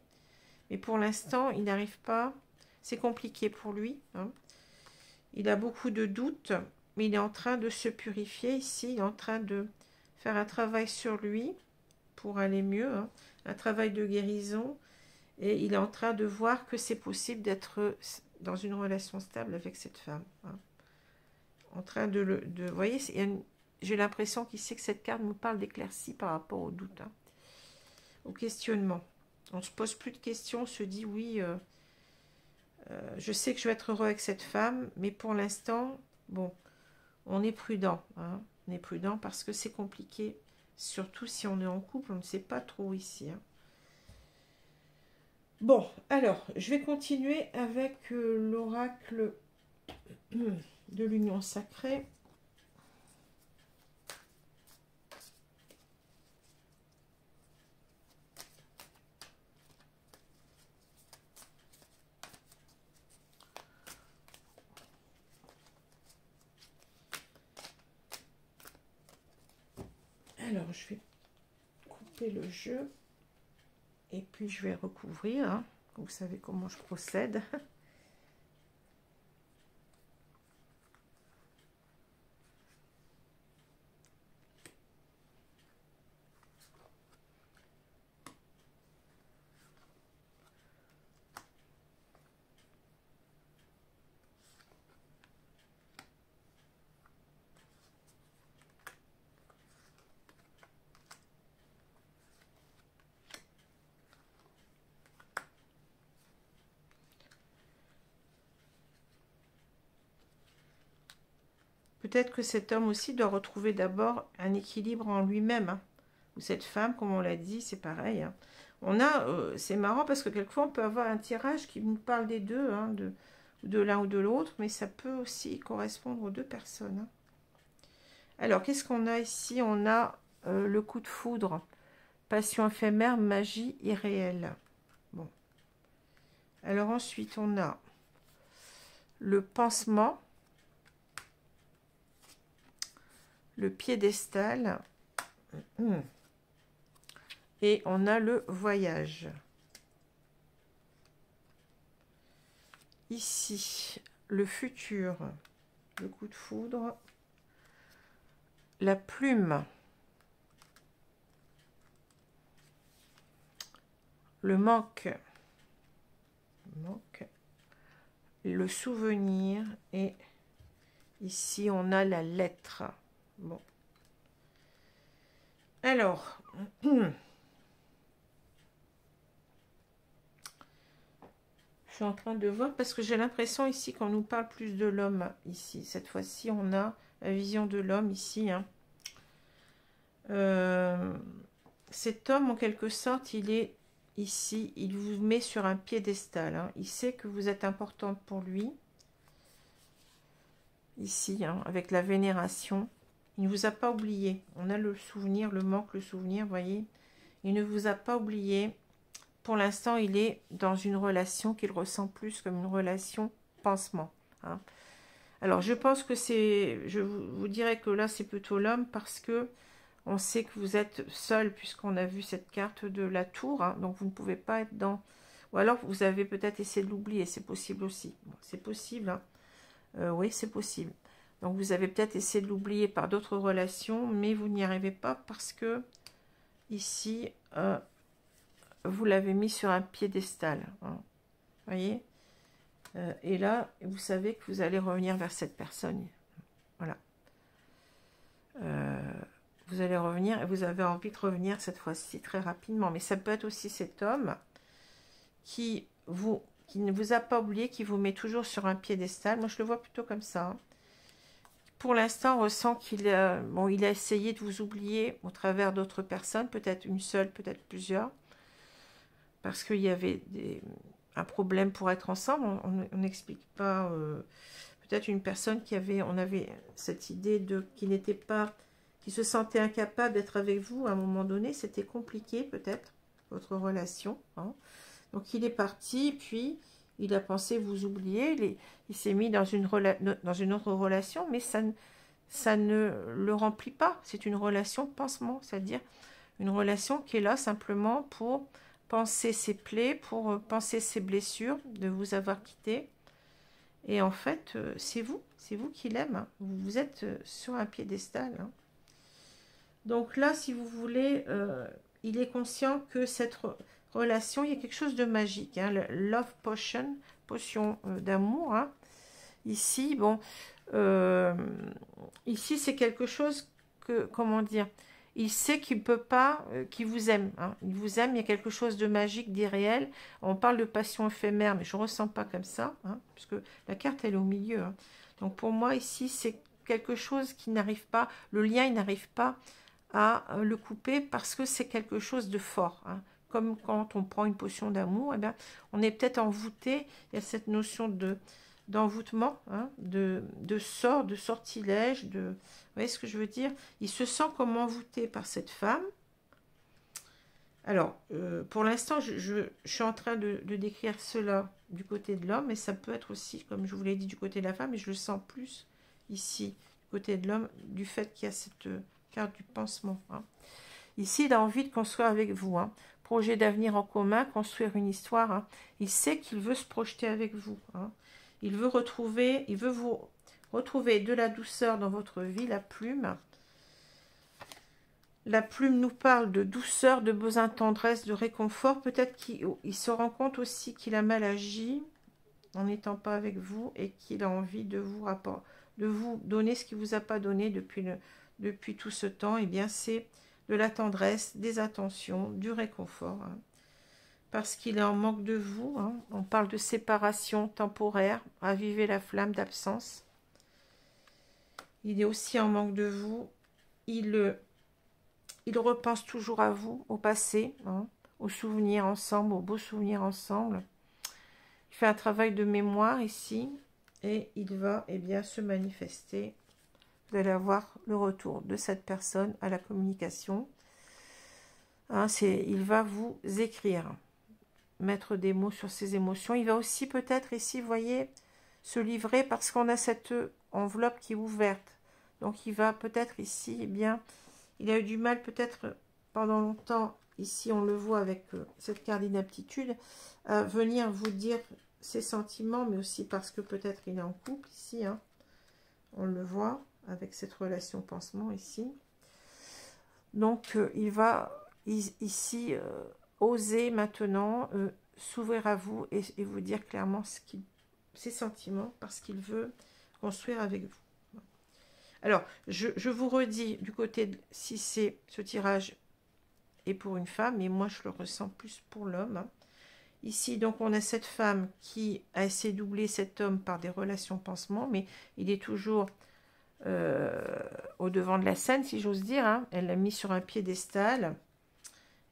Speaker 1: mais pour l'instant il n'arrive pas, c'est compliqué pour lui, hein. Il a beaucoup de doutes, mais il est en train de se purifier ici. Il est en train de faire un travail sur lui pour aller mieux, hein, un travail de guérison. Et il est en train de voir que c'est possible d'être dans une relation stable avec cette femme, hein. En train vous voyez, j'ai l'impression qu'ici que cette carte nous parle d'éclaircie par rapport au doute, hein, au questionnement. On ne se pose plus de questions, on se dit oui... je sais que je vais être heureux avec cette femme, mais pour l'instant, bon, on est prudent, hein. On est prudent parce que c'est compliqué, surtout si on est en couple, on ne sait pas trop ici, hein. Bon, alors, je vais continuer avec l'oracle de l'union sacrée. Alors, je vais couper arrêter le jeu. Et puis, je vais recouvrir. Hein. Vous savez comment je procède. Peut-être que cet homme aussi doit retrouver d'abord un équilibre en lui-même. Hein. Ou cette femme, comme on l'a dit, c'est pareil. Hein. On a, c'est marrant parce que quelquefois on peut avoir un tirage qui nous parle des deux, hein, de l'un ou de l'autre, mais ça peut aussi correspondre aux deux personnes. Hein. Alors, qu'est-ce qu'on a ici? On a le coup de foudre, passion éphémère, magie irréelle. Bon. Alors ensuite, on a le pansement, le piédestal, et on a le voyage. Ici, le futur, le coup de foudre, la plume, le manque, le souvenir, et ici on a la lettre. Bon. Alors, je suis en train de voir parce que j'ai l'impression ici qu'on nous parle plus de l'homme. Ici, cette fois-ci, on a la vision de l'homme ici. Hein. Cet homme, en quelque sorte, il est ici. Il vous met sur un piédestal. Hein. Il sait que vous êtes importante pour lui. Ici, hein, avec la vénération. Il ne vous a pas oublié. On a le souvenir, le manque, le souvenir, voyez. Il ne vous a pas oublié. Pour l'instant, il est dans une relation qu'il ressent plus comme une relation pansement. Hein. Alors, je pense que c'est... Je vous dirais que là, c'est plutôt l'homme parce que on sait que vous êtes seul puisqu'on a vu cette carte de la tour. Hein, donc, vous ne pouvez pas être dans... Ou alors, vous avez peut-être essayé de l'oublier. C'est possible aussi. Bon, c'est possible. Hein. Oui, c'est possible. Donc, vous avez peut-être essayé de l'oublier par d'autres relations, mais vous n'y arrivez pas parce que ici... vous l'avez mis sur un piédestal. Hein. Voyez, et là, vous savez que vous allez revenir vers cette personne. Voilà. Vous allez revenir et vous avez envie de revenir cette fois-ci très rapidement. Mais ça peut être aussi cet homme qui ne vous a pas oublié, qui vous met toujours sur un piédestal. Moi, je le vois plutôt comme ça. Hein. Pour l'instant, on ressent qu'il il a essayé de vous oublier au travers d'autres personnes, peut-être une seule, peut-être plusieurs, parce qu'il y avait un problème pour être ensemble. On n'explique pas. Peut-être une personne on avait cette idée qui n'était pas, qui se sentait incapable d'être avec vous à un moment donné. C'était compliqué, peut-être, votre relation. Hein. Donc, il est parti, puis il a pensé vous oublier. Il s'est mis dans une autre relation, mais ça ne le remplit pas. C'est une relation pansement, c'est-à-dire une relation qui est là simplement pour penser ses plaies, pour penser ses blessures, de vous avoir quitté. Et en fait, c'est vous qui l'aime. Hein. Vous êtes sur un piédestal. Hein. Donc là, si vous voulez, il est conscient que cette relation, il y a quelque chose de magique. Hein. Le love potion, potion d'amour. Hein. Ici, bon, ici c'est quelque chose que, comment dire, il sait qu'il ne peut pas, qu'il vous aime. Hein. Il vous aime, il y a quelque chose de magique, d'irréel. On parle de passion éphémère, mais je ne ressens pas comme ça, hein, puisque la carte, elle est au milieu. Hein. Donc pour moi, ici, c'est quelque chose qui n'arrive pas, le lien, il n'arrive pas à le couper parce que c'est quelque chose de fort. Hein. Comme quand on prend une potion d'amour, eh bien, on est peut-être envoûté. Il y a cette notion d'envoûtement, hein, de sort, de sortilège, vous voyez ce que je veux dire? Il se sent comme envoûté par cette femme. Alors, pour l'instant, je suis en train de décrire cela du côté de l'homme, mais ça peut être aussi, comme je vous l'ai dit, du côté de la femme, et je le sens plus ici, du côté de l'homme, du fait qu'il y a cette carte du pansement. Hein. Ici, il a envie de construire avec vous. Hein. Projet d'avenir en commun, construire une histoire. Hein. Il sait qu'il veut se projeter avec vous. Hein. Il veut vous retrouver de la douceur dans votre vie, la plume. La plume nous parle de douceur, de besoin de tendresse, de réconfort. Peut-être qu'il se rend compte aussi qu'il a mal agi en n'étant pas avec vous et qu'il a envie de vous donner ce qu'il ne vous a pas donné depuis tout ce temps. Eh bien, c'est de la tendresse, des attentions, du réconfort. Hein, parce qu'il est en manque de vous. Hein. On parle de séparation temporaire, raviver la flamme d'absence. Il est aussi en manque de vous. Il repense toujours à vous, au passé, hein, aux souvenirs ensemble, aux beaux souvenirs ensemble. Il fait un travail de mémoire ici et il va se manifester. Vous allez avoir le retour de cette personne à la communication. Hein, il va vous écrire, mettre des mots sur ses émotions. Il va aussi peut-être ici, vous voyez, se livrer parce qu'on a cette enveloppe qui est ouverte. Donc il va peut-être ici, il a eu du mal peut-être pendant longtemps, ici on le voit avec cette carte d'inaptitude, à venir vous dire ses sentiments, mais aussi parce que peut-être il est en couple ici, hein. On le voit avec cette relation pansement ici. Donc il va ici oser maintenant s'ouvrir à vous et vous dire clairement ses sentiments parce qu'il veut construire avec vous. Alors, je vous redis du côté, si c'est ce tirage est pour une femme, mais moi je le ressens plus pour l'homme. Hein. Ici, donc, on a cette femme qui a essayé d'oublier cet homme par des relations pansement, mais il est toujours au devant de la scène, si j'ose dire. Hein. Elle l'a mis sur un piédestal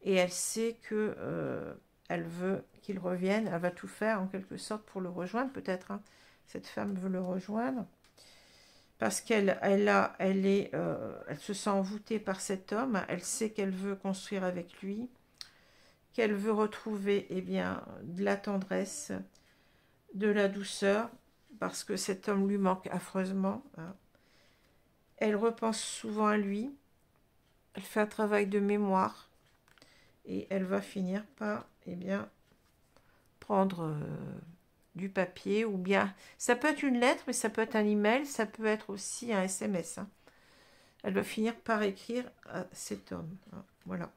Speaker 1: et elle sait que elle veut qu'il revienne. Elle va tout faire en quelque sorte pour le rejoindre, peut-être. Hein. Cette femme veut le rejoindre. Parce qu'elle se sent envoûtée par cet homme, elle sait qu'elle veut construire avec lui, qu'elle veut retrouver de la tendresse, de la douceur, parce que cet homme lui manque affreusement. Hein. Elle repense souvent à lui, elle fait un travail de mémoire, et elle va finir par prendre du papier, ou bien ça peut être une lettre, mais ça peut être un email, ça peut être aussi un SMS. Hein. Elle va finir par écrire à cet homme. Hein. Voilà.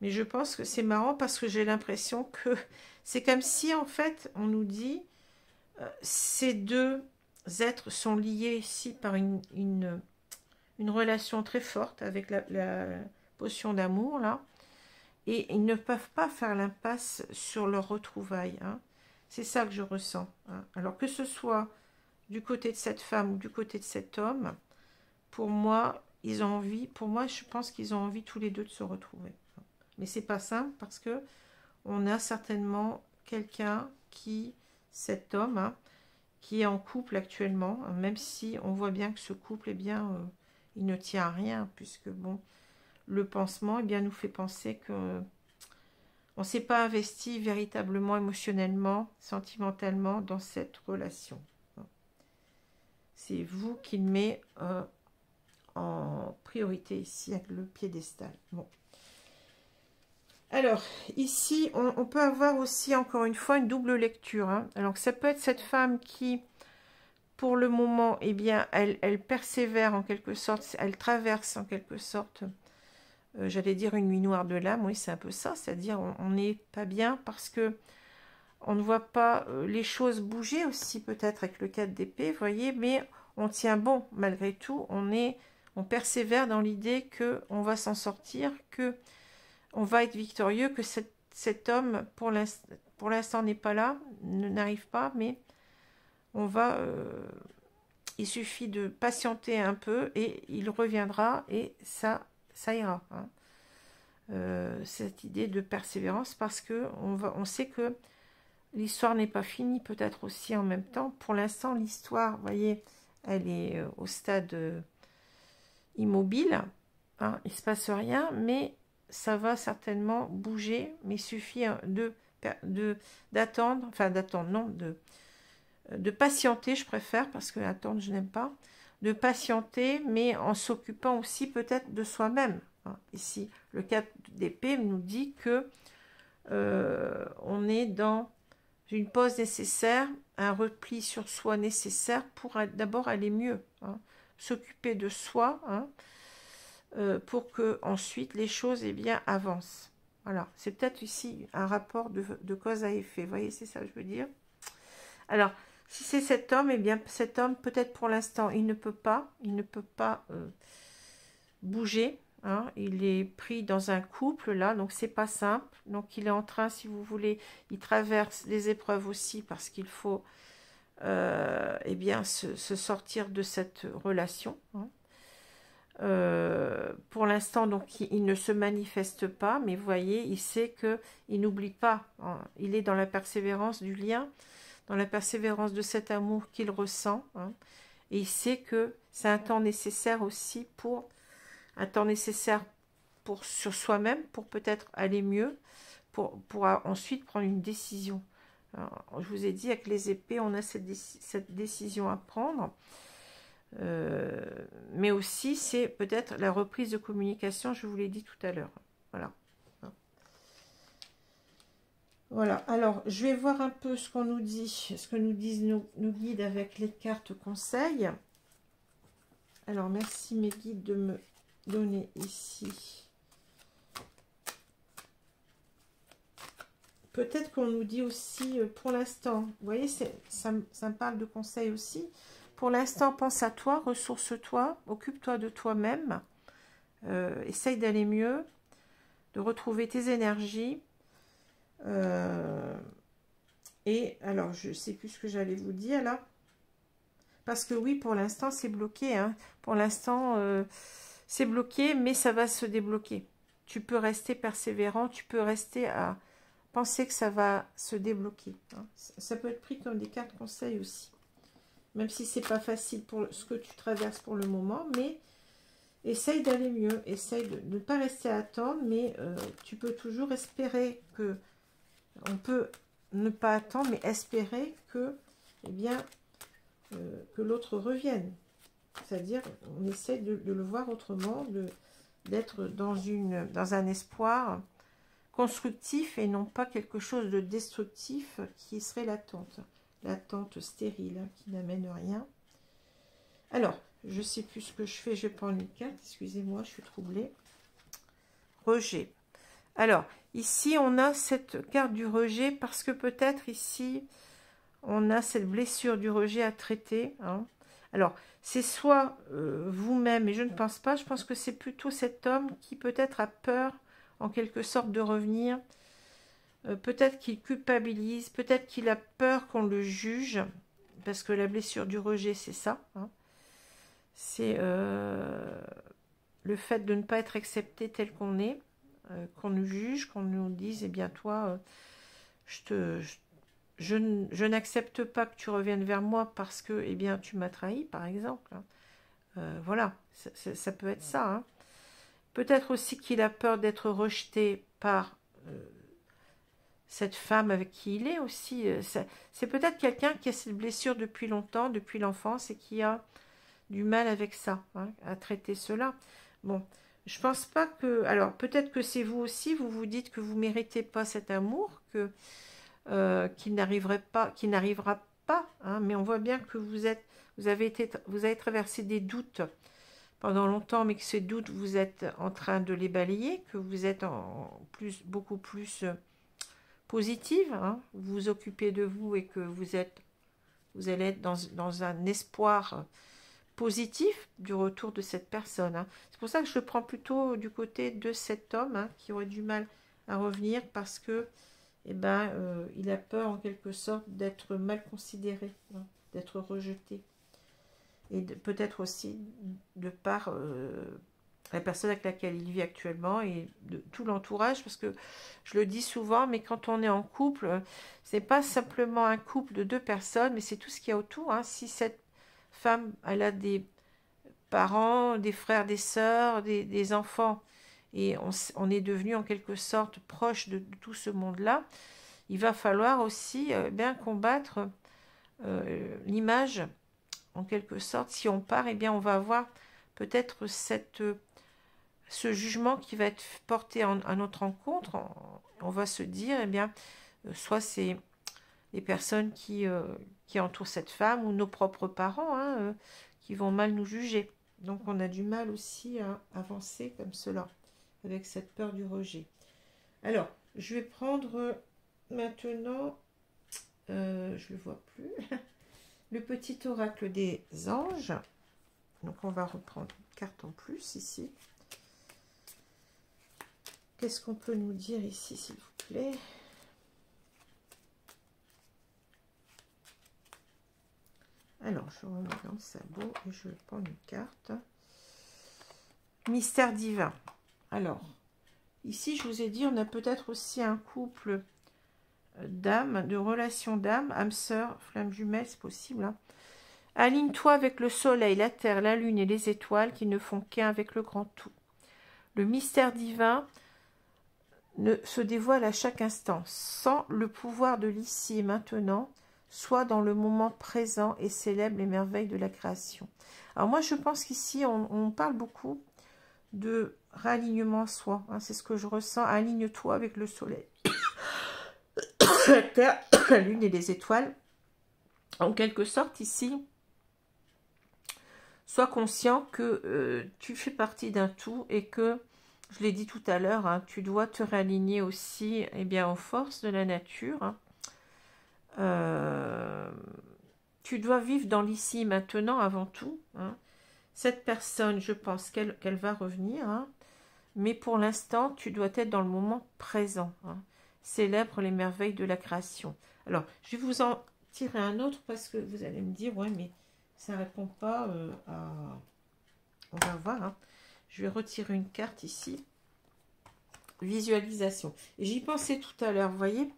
Speaker 1: Mais je pense que c'est marrant parce que j'ai l'impression que c'est comme si en fait on nous dit ces deux êtres sont liés ici par une relation très forte avec la potion d'amour là. Et ils ne peuvent pas faire l'impasse sur leur retrouvaille. Hein. C'est ça que je ressens. Hein. Alors que ce soit du côté de cette femme ou du côté de cet homme, pour moi, ils ont envie. Pour moi, je pense qu'ils ont envie tous les deux de se retrouver. Mais c'est pas simple parce que on a certainement quelqu'un cet homme, hein, qui est en couple actuellement, hein, même si on voit bien que ce couple, il ne tient à rien, puisque bon. Le pansement nous fait penser que on ne s'est pas investi véritablement émotionnellement, sentimentalement dans cette relation. C'est vous qui le mettez en priorité ici avec le piédestal. Bon. Alors, ici, on peut avoir aussi, encore une fois, une double lecture. Hein. Alors, ça peut être cette femme qui, pour le moment, elle persévère en quelque sorte, elle traverse en quelque sorte... j'allais dire une nuit noire de l'âme, oui, c'est un peu ça, c'est-à-dire on n'est pas bien parce que on ne voit pas les choses bouger aussi, peut-être avec le 4 d'épée, vous voyez, mais on tient bon malgré tout, on persévère dans l'idée que on va s'en sortir, que on va être victorieux, que cet homme, pour l'instant, n'est pas là, n'arrive pas, mais on va... il suffit de patienter un peu et il reviendra et ça ira. Hein. Cette idée de persévérance parce que on sait que l'histoire n'est pas finie, peut-être aussi en même temps. Pour l'instant, l'histoire, vous voyez, elle est au stade immobile. Hein, il ne se passe rien, mais ça va certainement bouger. Mais il suffit d'attendre, non, de patienter, je préfère, parce que attendre, je n'aime pas. De patienter, mais en s'occupant aussi peut-être de soi-même. hein. Ici, le 4 d'épée nous dit que on est dans une pause nécessaire, un repli sur soi nécessaire pour d'abord aller mieux, hein, s'occuper de soi, hein, pour que ensuite les choses bien avancent. Voilà, c'est peut-être ici un rapport de cause à effet. Vous voyez, c'est ça que je veux dire. Alors, si c'est cet homme, bien cet homme, peut-être pour l'instant, il ne peut pas bouger. Hein, il est pris dans un couple là, donc c'est pas simple. Donc il est en train, si vous voulez, il traverse des épreuves aussi parce qu'il faut bien se sortir de cette relation. Hein. Pour l'instant, donc il ne se manifeste pas, mais vous voyez, il sait que il n'oublie pas. Hein, il est dans la persévérance du lien, dans la persévérance de cet amour qu'il ressent, hein, et il sait que c'est un temps nécessaire aussi pour sur soi-même, pour peut-être aller mieux, pour ensuite prendre une décision. Alors, je vous ai dit, avec les épées, on a cette décision à prendre. Mais aussi, c'est peut-être la reprise de communication, je vous l'ai dit tout à l'heure. Voilà. Voilà, alors je vais voir un peu ce qu'on nous dit, ce que nous disent nos guides avec les cartes conseils. Alors, merci mes guides de me donner ici. Peut-être qu'on nous dit aussi, pour l'instant, vous voyez, ça me parle de conseils aussi. Pour l'instant, pense à toi, ressource-toi, occupe-toi de toi-même, essaye d'aller mieux, de retrouver tes énergies. Et alors, je ne sais plus ce que j'allais vous dire là. Parce que oui, pour l'instant, c'est bloqué. Hein. Pour l'instant, c'est bloqué, mais ça va se débloquer. Tu peux rester persévérant, tu peux rester à penser que ça va se débloquer. Hein. Ça peut être pris comme des cartes conseils aussi. Même si c'est pas facile pour ce que tu traverses pour le moment, mais essaye d'aller mieux. Essaye de ne pas rester à attendre, mais tu peux toujours espérer que... On peut ne pas attendre, mais espérer que, que l'autre revienne. C'est-à-dire, on essaie de le voir autrement, d'être dans un espoir constructif et non pas quelque chose de destructif qui serait l'attente stérile, hein, qui n'amène rien. Alors, je ne sais plus ce que je fais, je vais prendre une carte, excusez-moi, je suis troublée. Rejet. Alors, ici, on a cette carte du rejet parce que peut-être ici, on a cette blessure du rejet à traiter. Hein. Alors, c'est soit vous-même, et je ne pense pas, je pense que c'est plutôt cet homme qui peut-être a peur, en quelque sorte, de revenir. Peut-être qu'il culpabilise, peut-être qu'il a peur qu'on le juge, parce que la blessure du rejet, c'est ça. Hein. C'est le fait de ne pas être accepté tel qu'on est. Qu'on nous juge, qu'on nous dise, eh bien toi, je n'accepte pas que tu reviennes vers moi parce que, eh bien, tu m'as trahi, par exemple. Voilà, ça peut être ça. Hein. Peut-être aussi qu'il a peur d'être rejeté par cette femme avec qui il est aussi. C'est peut-être quelqu'un qui a cette blessure depuis longtemps, depuis l'enfance, et qui a du mal avec ça, hein, à traiter cela. Bon, je pense pas que... Alors, peut-être que c'est vous aussi, vous vous dites que vous ne méritez pas cet amour, qu'il n'arrivera pas, hein, mais on voit bien que vous avez traversé des doutes pendant longtemps, mais que ces doutes, vous êtes en train de les balayer, que vous êtes beaucoup plus positive, hein, vous vous occupez de vous et que vous allez être dans un espoir positif du retour de cette personne. Hein. C'est pour ça que je le prends plutôt du côté de cet homme, hein, qui aurait du mal à revenir parce que il a peur en quelque sorte d'être mal considéré, hein, d'être rejeté. Et peut-être aussi de par la personne avec laquelle il vit actuellement et de tout l'entourage, parce que je le dis souvent, mais quand on est en couple, c'est pas simplement un couple de 2 personnes, mais c'est tout ce qu'il y a autour. Hein. Si cette femme, elle a des parents, des frères, des sœurs, des enfants, et on est devenu en quelque sorte proche de tout ce monde-là, il va falloir aussi bien combattre l'image, en quelque sorte. Si on part, eh bien on va avoir peut-être ce jugement qui va être porté à notre encontre, on va se dire, eh bien, soit c'est les personnes qui entourent cette femme ou nos propres parents hein, qui vont mal nous juger. Donc on a du mal aussi à avancer comme cela, avec cette peur du rejet. Alors, je vais prendre maintenant, je ne le vois plus, le petit oracle des anges. Donc on va reprendre une carte en plus ici. Qu'est-ce qu'on peut nous dire ici, s'il vous plaît? Alors, je remets dans le sabot et je prends une carte. Mystère divin. Alors, ici, je vous ai dit, on a peut-être aussi un couple d'âmes, de relations d'âmes, âme sœur, flamme jumelle, c'est possible. Hein. Aligne-toi avec le soleil, la terre, la lune et les étoiles qui ne font qu'un avec le grand tout. Le mystère divin se dévoile à chaque instant, sans le pouvoir de l'ici et maintenant, soit dans le moment présent et célèbre les merveilles de la création. Alors moi, je pense qu'ici, on parle beaucoup de réalignement à soi. Hein, c'est ce que je ressens. Aligne-toi avec le soleil, la terre, la lune et les étoiles. En quelque sorte, ici, sois conscient que tu fais partie d'un tout et que, je l'ai dit tout à l'heure, hein, tu dois te réaligner aussi eh bien, aux forces de la nature. Hein. Tu dois vivre dans l'ici maintenant avant tout. Hein. Cette personne, je pense qu'elle va revenir, hein, mais pour l'instant, tu dois être dans le moment présent. Hein. Célèbre les merveilles de la création. Alors, je vais vous en tirer un autre parce que vous allez me dire, ouais, mais ça ne répond pas à... On va voir. Hein. Je vais retirer une carte ici. Visualisation. J'y pensais tout à l'heure, vous voyez.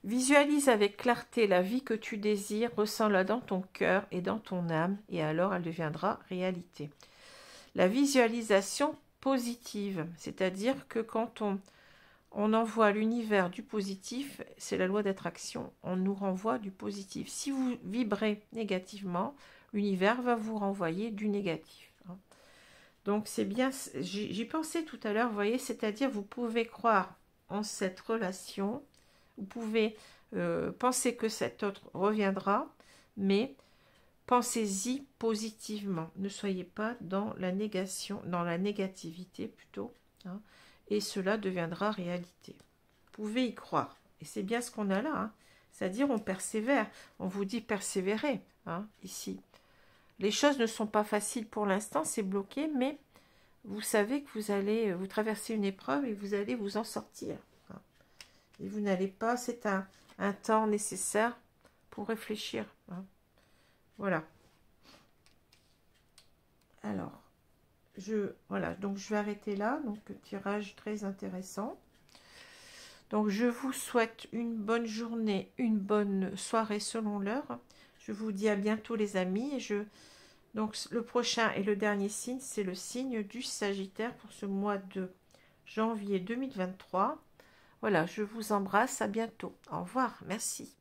Speaker 1: Visualise avec clarté la vie que tu désires, ressens-la dans ton cœur et dans ton âme, et alors elle deviendra réalité. La visualisation positive, c'est-à-dire que quand on envoie à l'univers du positif, c'est la loi d'attraction, on nous renvoie du positif. Si vous vibrez négativement, l'univers va vous renvoyer du négatif. Donc c'est bien, j'y pensais tout à l'heure, vous voyez, c'est-à-dire vous pouvez croire en cette relation, vous pouvez penser que cet autre reviendra, mais pensez-y positivement. Ne soyez pas dans la négation, dans la négativité plutôt, hein, et cela deviendra réalité. Vous pouvez y croire, et c'est bien ce qu'on a là, hein, c'est-à-dire on persévère, on vous dit persévérer, hein, ici. Les choses ne sont pas faciles pour l'instant, c'est bloqué, mais vous savez que vous allez vous traverser une épreuve et vous allez vous en sortir. Hein. Et vous n'allez pas, c'est un temps nécessaire pour réfléchir. Hein. Voilà. Alors, voilà, donc je vais arrêter là. Donc, tirage très intéressant. Donc, je vous souhaite une bonne journée, une bonne soirée selon l'heure. Je vous dis à bientôt les amis. Et donc, le prochain et le dernier signe, c'est le signe du Sagittaire pour ce mois de janvier 2023. Voilà, je vous embrasse. À bientôt. Au revoir. Merci.